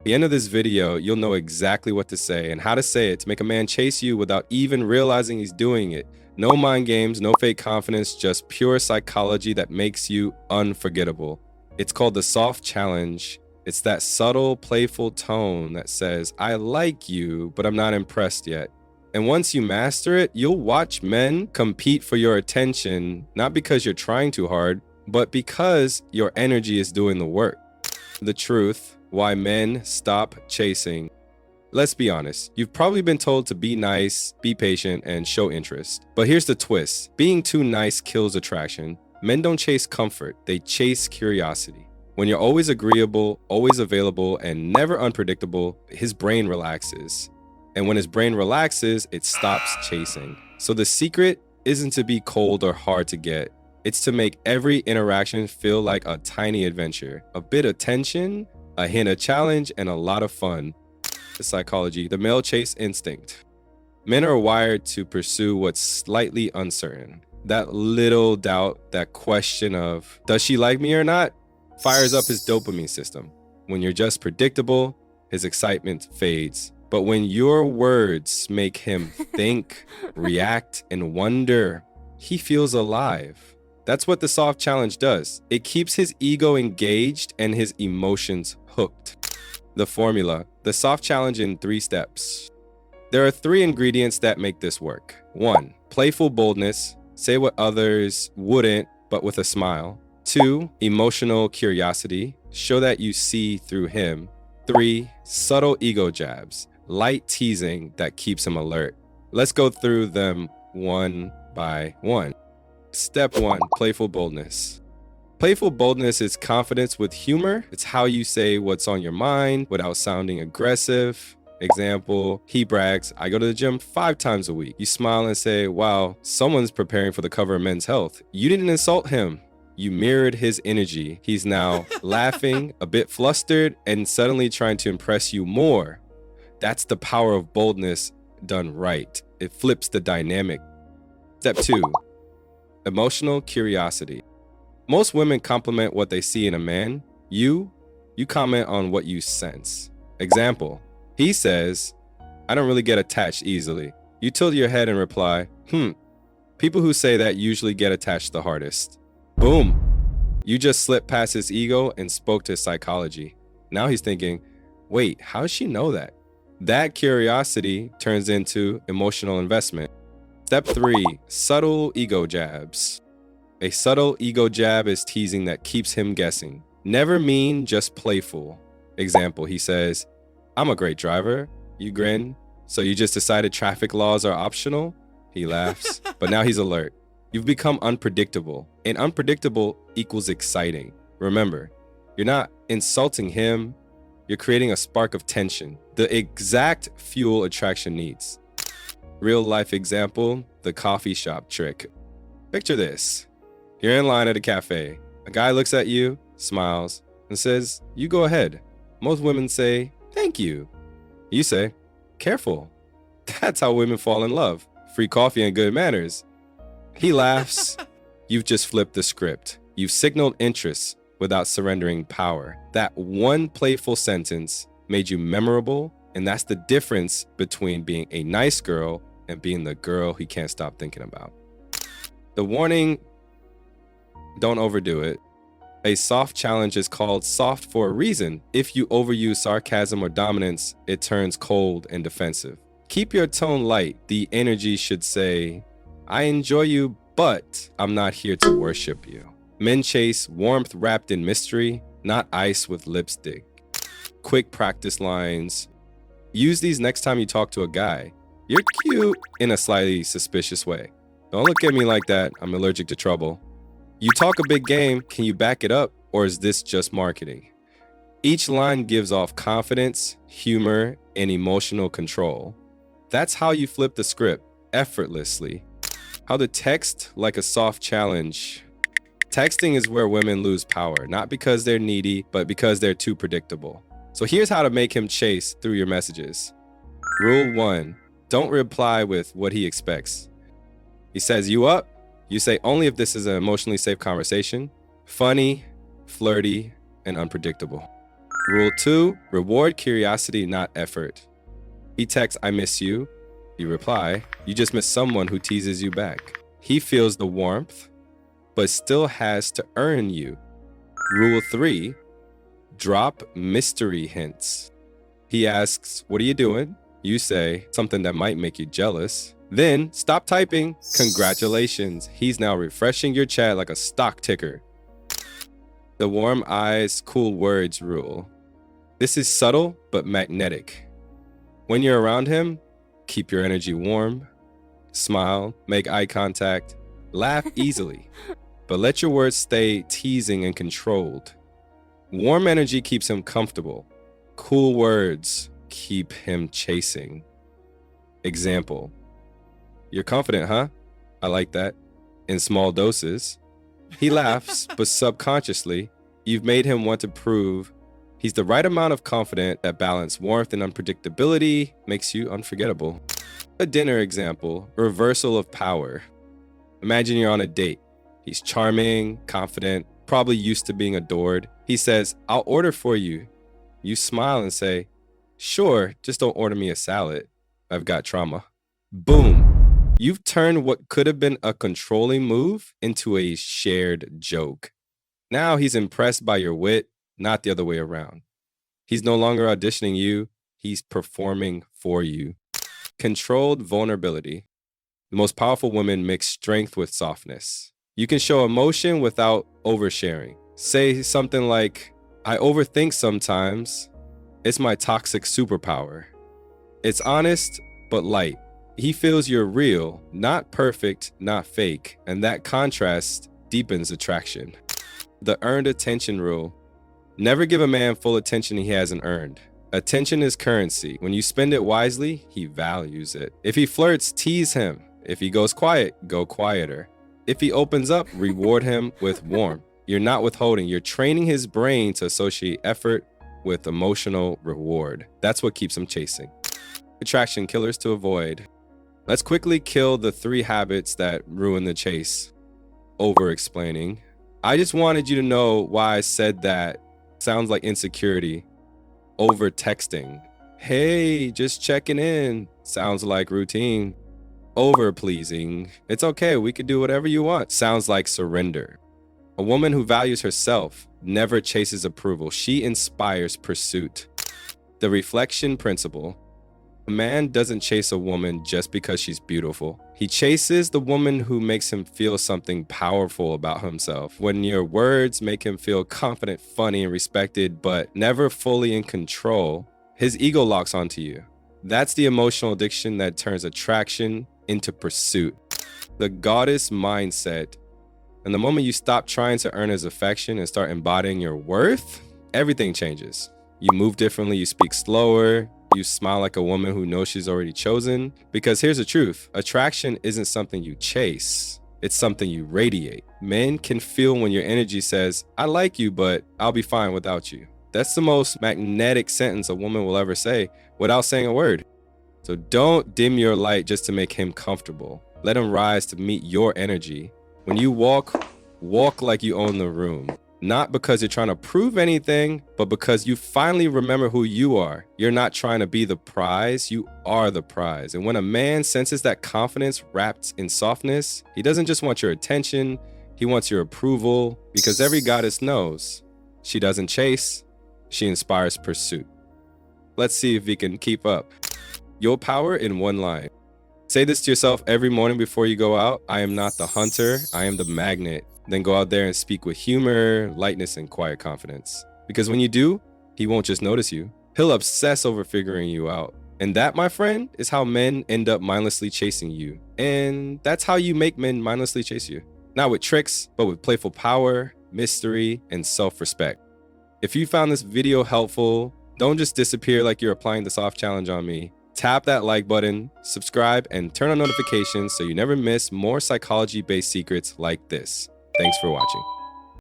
At the end of this video, you'll know exactly what to say and how to say it to make a man chase you without even realizing he's doing it. No mind games, no fake confidence, just pure psychology that makes you unforgettable. It's called the soft challenge. It's that subtle, playful tone that says, I like you, but I'm not impressed yet. And once you master it, you'll watch men compete for your attention, not because you're trying too hard, but because your energy is doing the work. The truth, why men stop chasing. Let's be honest, you've probably been told to be nice, be patient, and show interest. But here's the twist. Being too nice kills attraction. Men don't chase comfort, they chase curiosity. When you're always agreeable, always available, and never unpredictable, his brain relaxes. And when his brain relaxes, it stops chasing. So the secret isn't to be cold or hard to get. It's to make every interaction feel like a tiny adventure. A bit of tension, a hint of challenge, and a lot of fun. The psychology, the male chase instinct. Men are wired to pursue what's slightly uncertain. That little doubt, that question of, does she like me or not, fires up his dopamine system. When you're just predictable, his excitement fades. But when your words make him think, react, and wonder, he feels alive. That's what the soft challenge does. It keeps his ego engaged and his emotions hooked. The formula, the soft challenge in 3 steps. There are 3 ingredients that make this work. 1, playful boldness. Say what others wouldn't, but with a smile. 2, emotional curiosity. Show that you see through him. 3, subtle ego jabs. Light teasing that keeps him alert. Let's go through them one by one. Step 1, playful boldness. Playful boldness is confidence with humor. It's how you say what's on your mind without sounding aggressive. Example, he brags, I go to the gym 5 times a week. You smile and say, wow, someone's preparing for the cover of Men's Health. You didn't insult him. You mirrored his energy. He's now laughing, a bit flustered, and suddenly trying to impress you more. That's the power of boldness done right. It flips the dynamic. Step 2, emotional curiosity. Most women compliment what they see in a man. You comment on what you sense. Example, he says, I don't really get attached easily. You tilt your head and reply, people who say that usually get attached the hardest. Boom. You just slipped past his ego and spoke to his psychology. Now he's thinking, wait, how does she know that? That curiosity turns into emotional investment. Step 3, subtle ego jabs. A subtle ego jab is teasing that keeps him guessing. Never mean, just playful. Example, he says, I'm a great driver. You grin. So you just decided traffic laws are optional? He laughs, but now he's alert. You've become unpredictable, and unpredictable equals exciting. Remember, you're not insulting him. You're creating a spark of tension, the exact fuel attraction needs. Real life example, the coffee shop trick. Picture this. You're in line at a cafe. A guy looks at you, smiles, and says, you go ahead. Most women say, thank you. You say, careful. That's how women fall in love. Free coffee and good manners. He laughs. You've just flipped the script. You've signaled interest without surrendering power. That one playful sentence made you memorable, and that's the difference between being a nice girl and being the girl he can't stop thinking about. The warning, don't overdo it. A soft challenge is called soft for a reason. If you overuse sarcasm or dominance, it turns cold and defensive. Keep your tone light. The energy should say, I enjoy you, but I'm not here to worship you. Men chase warmth wrapped in mystery, not ice with lipstick. Quick practice lines. Use these next time you talk to a guy. You're cute in a slightly suspicious way. Don't look at me like that. I'm allergic to trouble. You talk a big game. Can you back it up? Or is this just marketing? Each line gives off confidence, humor, and emotional control. That's how you flip the script effortlessly. How to text like a soft challenge. Texting is where women lose power, not because they're needy, but because they're too predictable. So here's how to make him chase through your messages. Rule 1, don't reply with what he expects. He says you up, you say only if this is an emotionally safe conversation, funny, flirty, and unpredictable. Rule 2, reward curiosity, not effort. He texts, I miss you. You reply, you just miss someone who teases you back. He feels the warmth, but still has to earn you. Rule 3, drop mystery hints. He asks, what are you doing? You say something that might make you jealous. Then stop typing. Congratulations. He's now refreshing your chat like a stock ticker. The warm eyes, cool words rule. This is subtle but magnetic. When you're around him, keep your energy warm, smile, make eye contact, laugh easily, but let your words stay teasing and controlled. Warm energy keeps him comfortable. Cool words keep him chasing. Example, you're confident, huh? I like that. In small doses. He laughs, but subconsciously, you've made him want to prove he's the right amount of confident. That balance, warmth, and unpredictability makes you unforgettable. A dinner example, reversal of power. Imagine you're on a date. He's charming, confident, probably used to being adored. He says, I'll order for you. You smile and say, sure, just don't order me a salad. I've got trauma. Boom. You've turned what could have been a controlling move into a shared joke. Now he's impressed by your wit, not the other way around. He's no longer auditioning you, he's performing for you. Controlled vulnerability. The most powerful women mix strength with softness. You can show emotion without oversharing. Say something like, I overthink sometimes. It's my toxic superpower. It's honest, but light. He feels you're real, not perfect, not fake, and that contrast deepens attraction. The earned attention rule. Never give a man full attention he hasn't earned. Attention is currency. When you spend it wisely, he values it. If he flirts, tease him. If he goes quiet, go quieter. If he opens up, reward him with warmth. You're not withholding. You're training his brain to associate effort with emotional reward. That's what keeps him chasing. Attraction killers to avoid. Let's quickly kill the 3 habits that ruin the chase. Over-explaining. I just wanted you to know why I said that. Sounds like insecurity. Over-texting. Hey, just checking in. Sounds like routine. Over-pleasing. It's okay, we could do whatever you want. Sounds like surrender. A woman who values herself never chases approval. She inspires pursuit. The reflection principle. A man doesn't chase a woman just because she's beautiful. He chases the woman who makes him feel something powerful about himself. When your words make him feel confident, funny, and respected, but never fully in control, his ego locks onto you. That's the emotional addiction that turns attraction into pursuit. The goddess mindset. And the moment you stop trying to earn his affection and start embodying your worth, everything changes. You move differently, you speak slower, you smile like a woman who knows she's already chosen. Because here's the truth, attraction isn't something you chase, it's something you radiate. Men can feel when your energy says, I like you, but I'll be fine without you. That's the most magnetic sentence a woman will ever say without saying a word. So don't dim your light just to make him comfortable. Let him rise to meet your energy. When you walk, walk like you own the room. Not because you're trying to prove anything, but because you finally remember who you are. You're not trying to be the prize, you are the prize. And when a man senses that confidence wrapped in softness, he doesn't just want your attention, he wants your approval, because every goddess knows she doesn't chase, she inspires pursuit. Let's see if we can keep up. Your power in one line. Say this to yourself every morning before you go out. I am not the hunter, I am the magnet. Then go out there and speak with humor, lightness, and quiet confidence. Because when you do, he won't just notice you. He'll obsess over figuring you out. And that, my friend, is how men end up mindlessly chasing you. And that's how you make men mindlessly chase you. Not with tricks, but with playful power, mystery, and self-respect. If you found this video helpful, don't just disappear like you're applying the soft challenge on me. Tap that like button, subscribe, and turn on notifications so you never miss more psychology-based secrets like this. Thanks for watching.